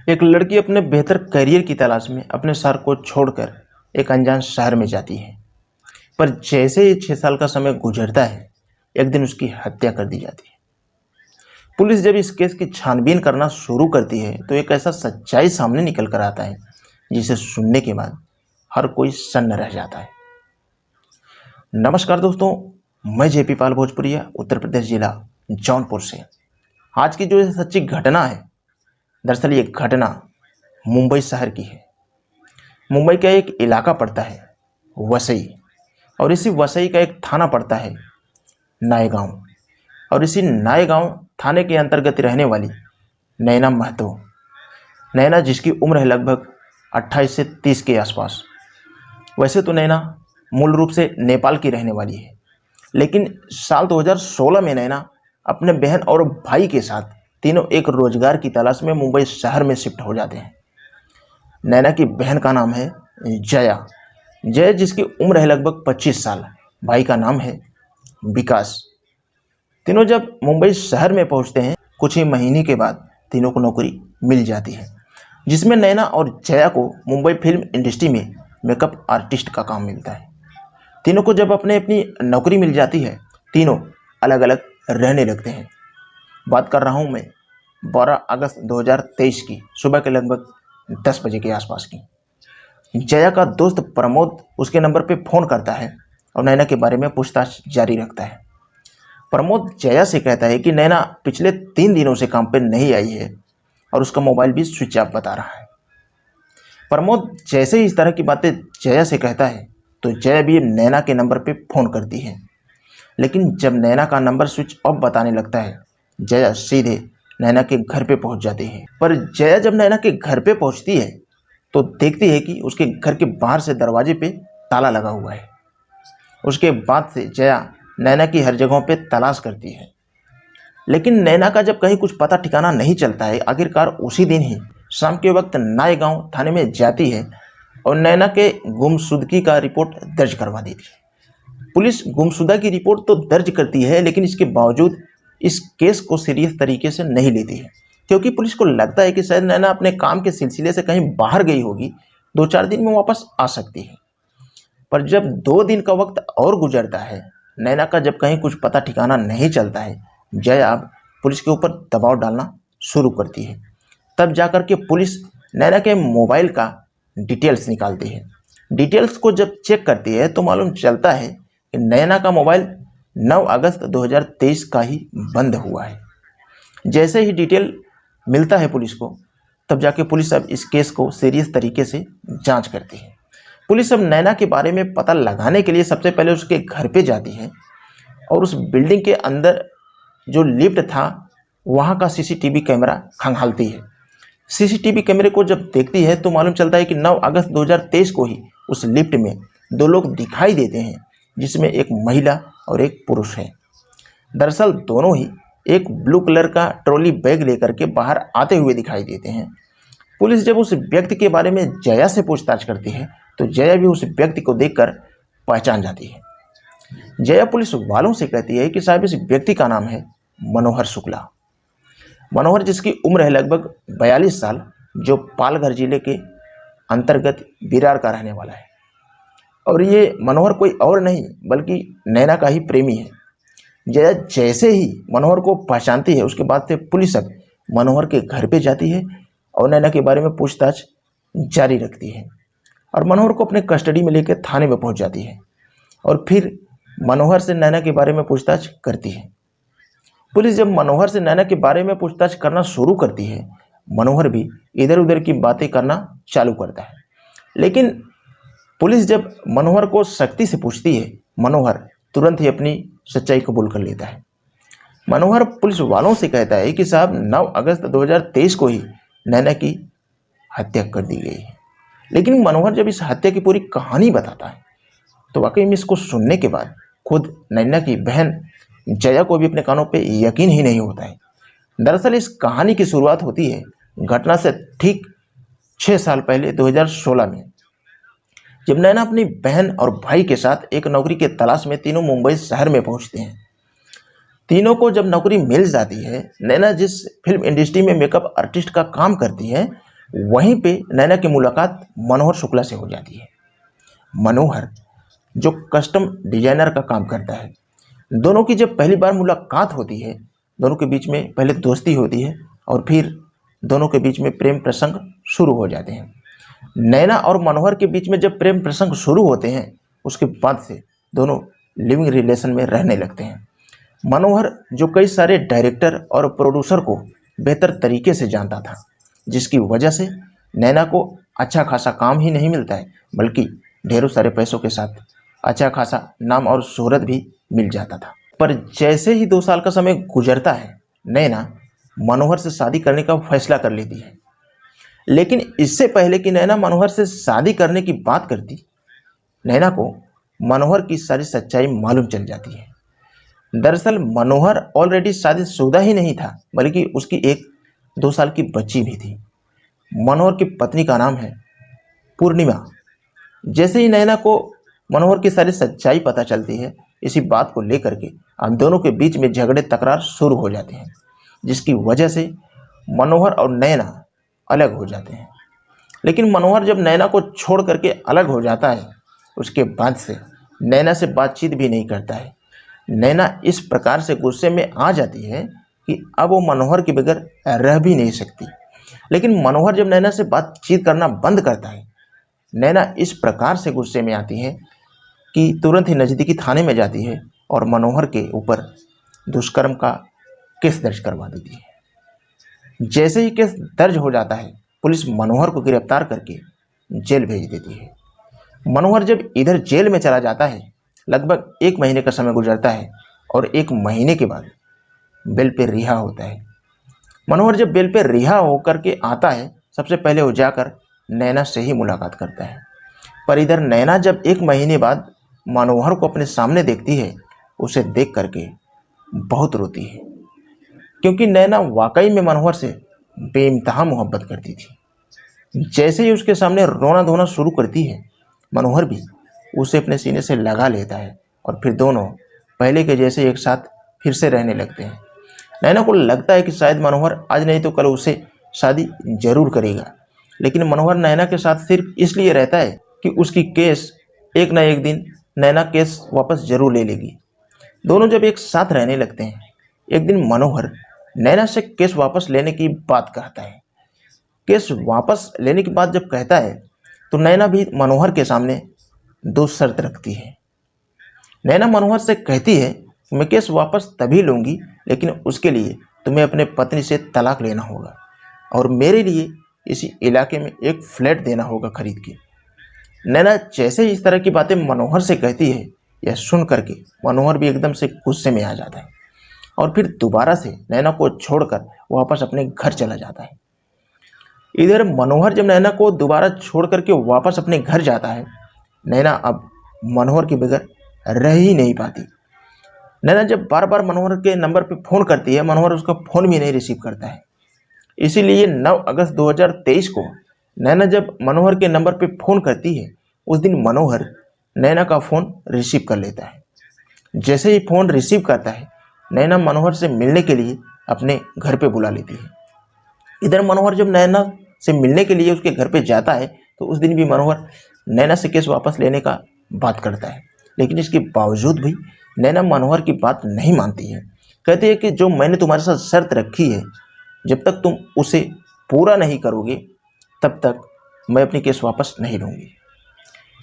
एक लड़की अपने बेहतर करियर की तलाश में अपने शहर को छोड़कर एक अनजान शहर में जाती है। पर जैसे ही 6 साल का समय गुजरता है, एक दिन उसकी हत्या कर दी जाती है। पुलिस जब इस केस की छानबीन करना शुरू करती है तो एक ऐसा सच्चाई सामने निकल कर आता है जिसे सुनने के बाद हर कोई सन्न रह जाता है। नमस्कार दोस्तों, मैं जेपी पाल भोजपुरिया, उत्तर प्रदेश जिला जौनपुर से। आज की जो ये सच्ची घटना है, दरअसल ये घटना मुंबई शहर की है। मुंबई का एक इलाका पड़ता है वसई, और इसी वसई का एक थाना पड़ता है नायगांव, और इसी नायगांव थाने के अंतर्गत रहने वाली नैना महतो, नैना जिसकी उम्र है लगभग 28 से 30 के आसपास। वैसे तो नैना मूल रूप से नेपाल की रहने वाली है, लेकिन साल 2016 में नैना अपने बहन और भाई के साथ तीनों एक रोजगार की तलाश में मुंबई शहर में शिफ्ट हो जाते हैं। नैना की बहन का नाम है जया, जिसकी उम्र है लगभग 25 साल। भाई का नाम है विकास। तीनों जब मुंबई शहर में पहुंचते हैं, कुछ ही महीने के बाद तीनों को नौकरी मिल जाती है, जिसमें नैना और जया को मुंबई फिल्म इंडस्ट्री में मेकअप आर्टिस्ट का काम मिलता है। तीनों को जब अपनी नौकरी मिल जाती है, तीनों अलग अलग रहने लगते हैं। बात कर रहा हूं मैं 12 अगस्त 2023 की सुबह के लगभग 10 बजे के आसपास की। जया का दोस्त प्रमोद उसके नंबर पे फ़ोन करता है और नैना के बारे में पूछताछ जारी रखता है। प्रमोद जया से कहता है कि नैना पिछले 3 दिनों से काम पे नहीं आई है और उसका मोबाइल भी स्विच ऑफ बता रहा है। प्रमोद जैसे ही इस तरह की बातें जया से कहता है तो जया भी नैना के नंबर पे फ़ोन करती है, लेकिन जब नैना का नंबर स्विच ऑफ बताने लगता है, जया सीधे नैना के घर पे पहुंच जाती है। पर जया जब नैना के घर पे पहुंचती है तो देखती है कि उसके घर के बाहर से दरवाजे पे ताला लगा हुआ है। उसके बाद से जया नैना की हर जगहों पे तलाश करती है, लेकिन नैना का जब कहीं कुछ पता ठिकाना नहीं चलता है, आखिरकार उसी दिन ही शाम के वक्त नायगांव थाने में जाती है और नैना के गुमशुदगी का रिपोर्ट दर्ज करवा देती है। पुलिस गुमशुदा की रिपोर्ट तो दर्ज करती है, लेकिन इसके बावजूद इस केस को सीरियस तरीके से नहीं लेती है, क्योंकि पुलिस को लगता है कि शायद नैना अपने काम के सिलसिले से कहीं बाहर गई होगी, 2-4 दिन में वापस आ सकती है। पर जब 2 दिन का वक्त और गुजरता है, नैना का जब कहीं कुछ पता ठिकाना नहीं चलता है, जया अब पुलिस के ऊपर दबाव डालना शुरू करती है। तब जाकर के पुलिस नैना के मोबाइल का डिटेल्स निकालती है। डिटेल्स को जब चेक करती है तो मालूम चलता है कि नैना का मोबाइल 9 अगस्त 2023 का ही बंद हुआ है। जैसे ही डिटेल मिलता है पुलिस को, तब जाके पुलिस अब इस केस को सीरियस तरीके से जांच करती है। पुलिस अब नैना के बारे में पता लगाने के लिए सबसे पहले उसके घर पे जाती है और उस बिल्डिंग के अंदर जो लिफ्ट था वहाँ का सीसीटीवी कैमरा खंगालती है। सीसीटीवी कैमरे को जब देखती है तो मालूम चलता है कि 9 अगस्त 2023 को ही उस लिफ्ट में 2 लोग दिखाई देते हैं, जिसमें एक महिला और एक पुरुष है। दरअसल दोनों ही एक ब्लू कलर का ट्रॉली बैग लेकर के बाहर आते हुए दिखाई देते हैं। पुलिस जब उस व्यक्ति के बारे में जया से पूछताछ करती है तो जया भी उस व्यक्ति को देखकर पहचान जाती है। जया पुलिस वालों से कहती है कि साहब, इस व्यक्ति का नाम है मनोहर शुक्ला। मनोहर जिसकी उम्र है लगभग 42 साल, जो पालघर जिले के अंतर्गत विरार का रहने वाला है। और ये मनोहर कोई और नहीं बल्कि नैना का ही प्रेमी है। जया जैसे ही मनोहर को पहचानती है, उसके बाद से पुलिस अब मनोहर के घर पे जाती है और नैना के बारे में पूछताछ जारी रखती है और मनोहर को अपने कस्टडी में लेकर थाने में पहुंच जाती है और फिर मनोहर से नैना के बारे में पूछताछ करती है। पुलिस जब मनोहर से नैना के बारे में पूछताछ करना शुरू करती है, मनोहर भी इधर उधर की बातें करना चालू करता है। लेकिन पुलिस जब मनोहर को सख्ती से पूछती है, मनोहर तुरंत ही अपनी सच्चाई कबूल कर लेता है। मनोहर पुलिस वालों से कहता है कि साहब, 9 अगस्त 2023 को ही नैना की हत्या कर दी गई है। लेकिन मनोहर जब इस हत्या की पूरी कहानी बताता है तो वाकई में इसको सुनने के बाद खुद नैना की बहन जया को भी अपने कानों पे यकीन ही नहीं होता है। दरअसल इस कहानी की शुरुआत होती है घटना से ठीक 6 साल पहले 2016 में, जब नैना अपनी बहन और भाई के साथ एक नौकरी के तलाश में तीनों मुंबई शहर में पहुंचते हैं। तीनों को जब नौकरी मिल जाती है, नैना जिस फिल्म इंडस्ट्री में मेकअप आर्टिस्ट का काम करती है, वहीं पे नैना की मुलाकात मनोहर शुक्ला से हो जाती है। मनोहर जो कस्टम डिजाइनर का काम करता है। दोनों की जब पहली बार मुलाकात होती है, दोनों के बीच में पहले दोस्ती होती है और फिर दोनों के बीच में प्रेम प्रसंग शुरू हो जाते हैं। नैना और मनोहर के बीच में जब प्रेम प्रसंग शुरू होते हैं, उसके बाद से दोनों लिविंग रिलेशन में रहने लगते हैं। मनोहर जो कई सारे डायरेक्टर और प्रोड्यूसर को बेहतर तरीके से जानता था, जिसकी वजह से नैना को अच्छा खासा काम ही नहीं मिलता है, बल्कि ढेरों सारे पैसों के साथ अच्छा खासा नाम और शोहरत भी मिल जाता था। पर जैसे ही 2 साल का समय गुजरता है, नैना मनोहर से शादी करने का फैसला कर लेती है। लेकिन इससे पहले कि नैना मनोहर से शादी करने की बात करती, नैना को मनोहर की सारी सच्चाई मालूम चल जाती है। दरअसल मनोहर ऑलरेडी शादीशुदा ही नहीं था, बल्कि उसकी एक 2 साल की बच्ची भी थी। मनोहर की पत्नी का नाम है पूर्णिमा। जैसे ही नैना को मनोहर की सारी सच्चाई पता चलती है, इसी बात को लेकर के हम दोनों के बीच में झगड़े तकरार शुरू हो जाते हैं, जिसकी वजह से मनोहर और नैना अलग हो जाते हैं। लेकिन मनोहर जब नैना को छोड़ करके अलग हो जाता है, उसके बाद से नैना से बातचीत भी नहीं करता है। नैना इस प्रकार से गुस्से में आ जाती है कि अब वो मनोहर के बगैर रह भी नहीं सकती। लेकिन मनोहर जब नैना से बातचीत करना बंद करता है, नैना इस प्रकार से गुस्से में आती है कि तुरंत ही नज़दीकी थाने में जाती है और मनोहर के ऊपर दुष्कर्म का केस दर्ज करवा देती है। जैसे ही केस दर्ज हो जाता है, पुलिस मनोहर को गिरफ्तार करके जेल भेज देती है। मनोहर जब इधर जेल में चला जाता है, लगभग 1 महीने का समय गुजरता है और 1 महीने के बाद बेल पे रिहा होता है। मनोहर जब बेल पे रिहा होकर के आता है, सबसे पहले वो जाकर नैना से ही मुलाकात करता है। पर इधर नैना जब 1 महीने बाद मनोहर को अपने सामने देखती है, उसे देख करके बहुत रोती है, क्योंकि नैना वाकई में मनोहर से बेइंतहा मोहब्बत करती थी। जैसे ही उसके सामने रोना धोना शुरू करती है, मनोहर भी उसे अपने सीने से लगा लेता है और फिर दोनों पहले के जैसे एक साथ फिर से रहने लगते हैं। नैना को लगता है कि शायद मनोहर आज नहीं तो कल उसे शादी जरूर करेगा, लेकिन मनोहर नैना के साथ सिर्फ इसलिए रहता है कि उसकी केस एक ना एक दिन नैना केस वापस जरूर ले लेगी। दोनों जब एक साथ रहने लगते हैं, एक दिन मनोहर नैना से केस वापस लेने की बात कहता है। केस वापस लेने की बात जब कहता है, तो नैना भी मनोहर के सामने 2 शर्त रखती है। नैना मनोहर से कहती है, मैं केस वापस तभी लूँगी, लेकिन उसके लिए तुम्हें अपने पत्नी से तलाक लेना होगा और मेरे लिए इसी इलाके में एक फ्लैट देना होगा खरीद के। नैना जैसे ही इस तरह की बातें मनोहर से कहती है, यह सुन करके मनोहर भी एकदम से गुस्से में आ जाता है और फिर दोबारा से नैना को छोड़कर वापस अपने घर चला जाता है। इधर मनोहर जब नैना को दोबारा छोड़ करके वापस अपने घर जाता है, नैना अब मनोहर के बगैर रह ही नहीं पाती। नैना जब बार बार मनोहर के नंबर पे फ़ोन करती है, मनोहर उसका फ़ोन भी नहीं रिसीव करता है। इसीलिए 9 अगस्त 2023 को नैना जब मनोहर के नंबर पे फ़ोन करती है, उस दिन मनोहर नैना का फ़ोन रिसीव कर लेता है। जैसे ही फ़ोन रिसीव करता है, नैना मनोहर से मिलने के लिए अपने घर पे बुला लेती है। इधर मनोहर जब नैना से मिलने के लिए उसके घर पे जाता है, तो उस दिन भी मनोहर नैना से केस वापस लेने का बात करता है, लेकिन इसके बावजूद भी नैना मनोहर की बात नहीं मानती है। कहती है कि जो मैंने तुम्हारे साथ शर्त रखी है, जब तक तुम उसे पूरा नहीं करोगे, तब तक मैं अपनी केस वापस नहीं लूँगी।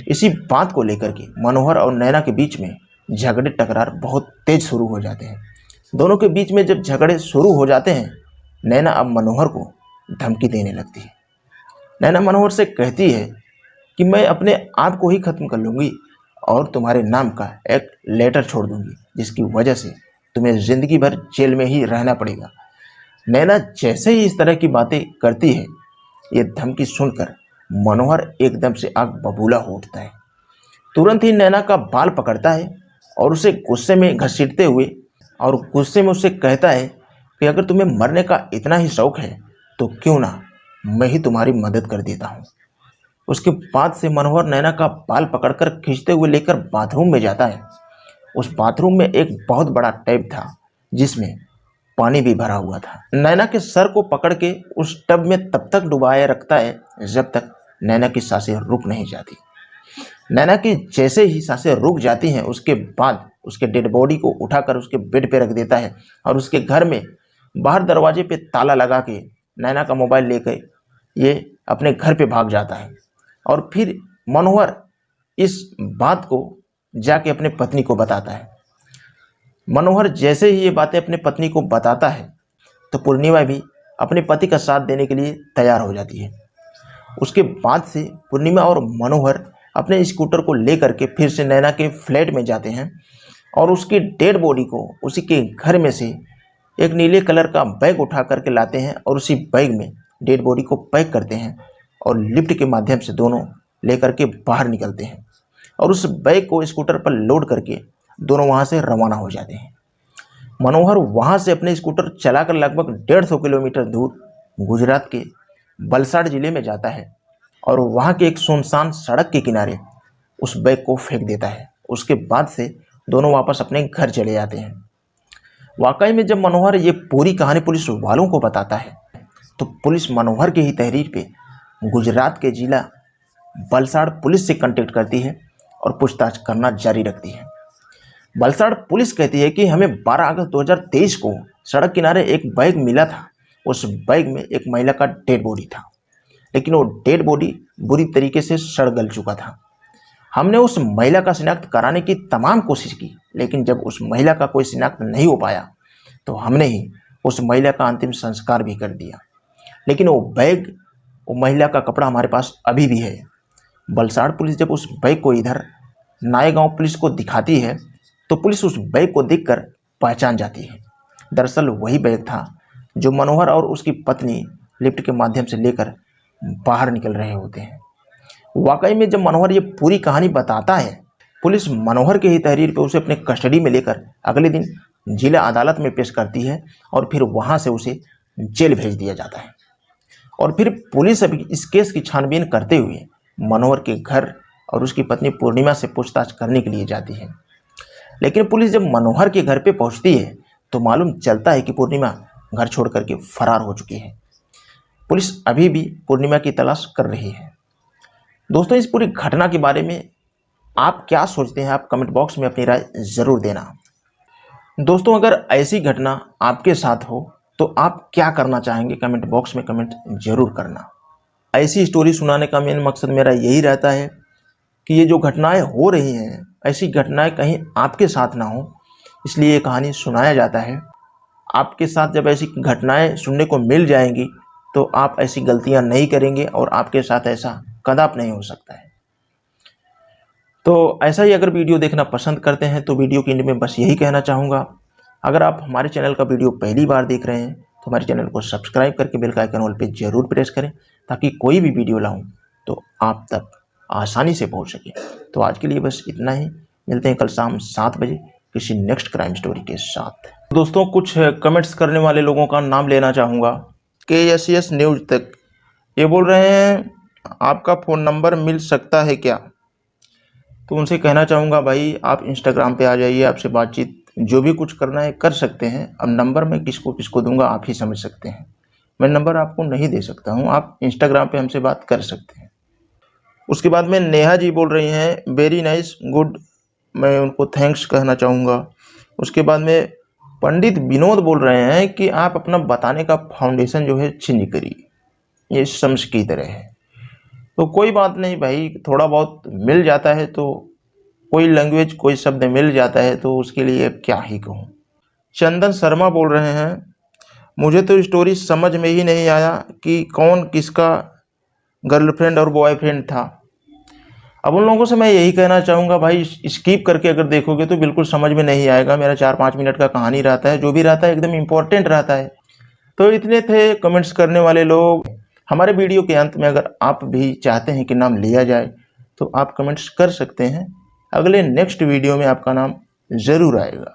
इसी बात को लेकर के मनोहर और नैना के बीच में झगड़े टकरार बहुत तेज शुरू हो जाते हैं। दोनों के बीच में जब झगड़े शुरू हो जाते हैं, नैना अब मनोहर को धमकी देने लगती है। नैना मनोहर से कहती है कि मैं अपने आप को ही ख़त्म कर लूँगी और तुम्हारे नाम का एक लेटर छोड़ दूँगी, जिसकी वजह से तुम्हें ज़िंदगी भर जेल में ही रहना पड़ेगा। नैना जैसे ही इस तरह की बातें करती है, ये धमकी सुनकर मनोहर एकदम से आग बबूला हो उठता है। तुरंत ही नैना का बाल पकड़ता है और उसे गुस्से में घसीटते हुए और गुस्से में उससे कहता है कि अगर तुम्हें मरने का इतना ही शौक है, तो क्यों ना मैं ही तुम्हारी मदद कर देता हूँ। उसके बाद से मनोहर नैना का बाल पकड़कर खींचते हुए लेकर बाथरूम में जाता है। उस बाथरूम में एक बहुत बड़ा टैप था, जिसमें पानी भी भरा हुआ था। नैना के सर को पकड़ के उस टब में तब तक डुबाए रखता है जब तक नैना की सांसें रुक नहीं जाती। नैना की जैसे ही सांसें रुक जाती हैं उसके बाद उसके डेड बॉडी को उठाकर उसके बेड पे रख देता है और उसके घर में बाहर दरवाजे पे ताला लगा के नैना का मोबाइल लेकर ये अपने घर पे भाग जाता है। और फिर मनोहर इस बात को जाके अपने पत्नी को बताता है। मनोहर जैसे ही ये बातें अपने पत्नी को बताता है तो पूर्णिमा भी अपने पति का साथ देने के लिए तैयार हो जाती है। उसके बाद से पूर्णिमा और मनोहर अपने स्कूटर को लेकर के फिर से नैना के फ्लैट में जाते हैं और उसकी डेड बॉडी को उसी के घर में से एक नीले कलर का बैग उठा करके लाते हैं और उसी बैग में डेड बॉडी को पैक करते हैं और लिफ्ट के माध्यम से दोनों लेकर के बाहर निकलते हैं और उस बैग को स्कूटर पर लोड करके दोनों वहाँ से रवाना हो जाते हैं। मनोहर वहाँ से अपने स्कूटर चलाकर लगभग 150 किलोमीटर दूर गुजरात के वलसाड जिले में जाता है और वहाँ के एक सुनसान सड़क के किनारे उस बैग को फेंक देता है। उसके बाद से दोनों वापस अपने घर चले जाते हैं। वाकई में जब मनोहर ये पूरी कहानी पुलिस वालों को बताता है तो पुलिस मनोहर की ही तहरीर पे गुजरात के जिला वलसाड पुलिस से कांटेक्ट करती है और पूछताछ करना जारी रखती है। वलसाड पुलिस कहती है कि हमें 12 अगस्त 2023 को सड़क किनारे एक बैग मिला था। उस बैग में एक महिला का डेड बॉडी था, लेकिन वो डेड बॉडी बुरी तरीके से सड़ गल चुका था। हमने उस महिला का शिनाख्त कराने की तमाम कोशिश की, लेकिन जब उस महिला का कोई शिनाख्त नहीं हो पाया तो हमने ही उस महिला का अंतिम संस्कार भी कर दिया। लेकिन वो बैग, वो महिला का कपड़ा हमारे पास अभी भी है। वलसाड पुलिस जब उस बैग को इधर नायगांव पुलिस को दिखाती है तो पुलिस उस बैग को देखकर पहचान जाती है। दरअसल वही बैग था जो मनोहर और उसकी पत्नी लिफ्ट के माध्यम से लेकर बाहर निकल रहे होते हैं। वाकई में जब मनोहर ये पूरी कहानी बताता है, पुलिस मनोहर के ही तहरीर पर उसे अपने कस्टडी में लेकर अगले दिन जिला अदालत में पेश करती है और फिर वहाँ से उसे जेल भेज दिया जाता है। और फिर पुलिस अभी इस केस की छानबीन करते हुए मनोहर के घर और उसकी पत्नी पूर्णिमा से पूछताछ करने के लिए जाती है। लेकिन पुलिस जब मनोहर के घर पे पहुंचती है तो मालूम चलता है कि पूर्णिमा घर छोड़ करके फरार हो चुकी है। पुलिस अभी भी पूर्णिमा की तलाश कर रही है। दोस्तों, इस पूरी घटना के बारे में आप क्या सोचते हैं? आप कमेंट बॉक्स में अपनी राय ज़रूर देना। दोस्तों, अगर ऐसी घटना आपके साथ हो तो आप क्या करना चाहेंगे? कमेंट बॉक्स में कमेंट जरूर करना। ऐसी स्टोरी सुनाने का मेन मकसद मेरा यही रहता है कि ये जो घटनाएं हो रही हैं, ऐसी घटनाएं कहीं आपके साथ ना हो, इसलिए ये कहानी सुनाया जाता है। आपके साथ जब ऐसी घटनाएं सुनने को मिल जाएंगी तो आप ऐसी गलतियां नहीं करेंगे और आपके साथ ऐसा कदाप नहीं हो सकता है। तो ऐसा ही अगर वीडियो देखना पसंद करते हैं तो वीडियो के एंड में बस यही कहना चाहूँगा, अगर आप हमारे चैनल का वीडियो पहली बार देख रहे हैं तो हमारे चैनल को सब्सक्राइब करके बेल का आइकन ऑल पे जरूर प्रेस करें ताकि कोई भी वीडियो लाऊं तो आप तक आसानी से पहुंच सके। तो आज के लिए बस इतना ही। मिलते हैं कल शाम 7 बजे किसी नेक्स्ट क्राइम स्टोरी के साथ। दोस्तों, कुछ कमेंट्स करने वाले लोगों का नाम लेना चाहूँगा। KSS न्यूज़ तक ये बोल रहे हैं आपका फ़ोन नंबर मिल सकता है क्या? तो उनसे कहना चाहूँगा, भाई आप इंस्टाग्राम पे आ जाइए, आपसे बातचीत जो भी कुछ करना है कर सकते हैं। अब नंबर मैं किसको किसको दूंगा आप ही समझ सकते हैं। मैं नंबर आपको नहीं दे सकता हूँ, आप इंस्टाग्राम पे हमसे बात कर सकते हैं। उसके बाद में नेहा जी बोल रही हैं वेरी नाइस गुड, मैं उनको थैंक्स कहना चाहूँगा। उसके बाद में पंडित विनोद बोल रहे हैं कि आप अपना बताने का फाउंडेशन जो है चेंज करिए, ये शम्स की तरह है। तो कोई बात नहीं भाई, थोड़ा बहुत मिल जाता है तो कोई लैंग्वेज कोई शब्द मिल जाता है तो उसके लिए क्या ही कहूँ। चंदन शर्मा बोल रहे हैं मुझे तो स्टोरी समझ में ही नहीं आया कि कौन किसका गर्लफ्रेंड और बॉयफ्रेंड था। अब उन लोगों से मैं यही कहना चाहूँगा, भाई स्किप करके अगर देखोगे तो बिल्कुल समझ में नहीं आएगा। मेरा 4-5 मिनट का कहानी रहता है, जो भी रहता है एकदम इम्पोर्टेंट रहता है। तो इतने थे कमेंट्स करने वाले लोग। हमारे वीडियो के अंत में अगर आप भी चाहते हैं कि नाम लिया जाए तो आप कमेंट्स कर सकते हैं। अगले नेक्स्ट वीडियो में आपका नाम ज़रूर आएगा।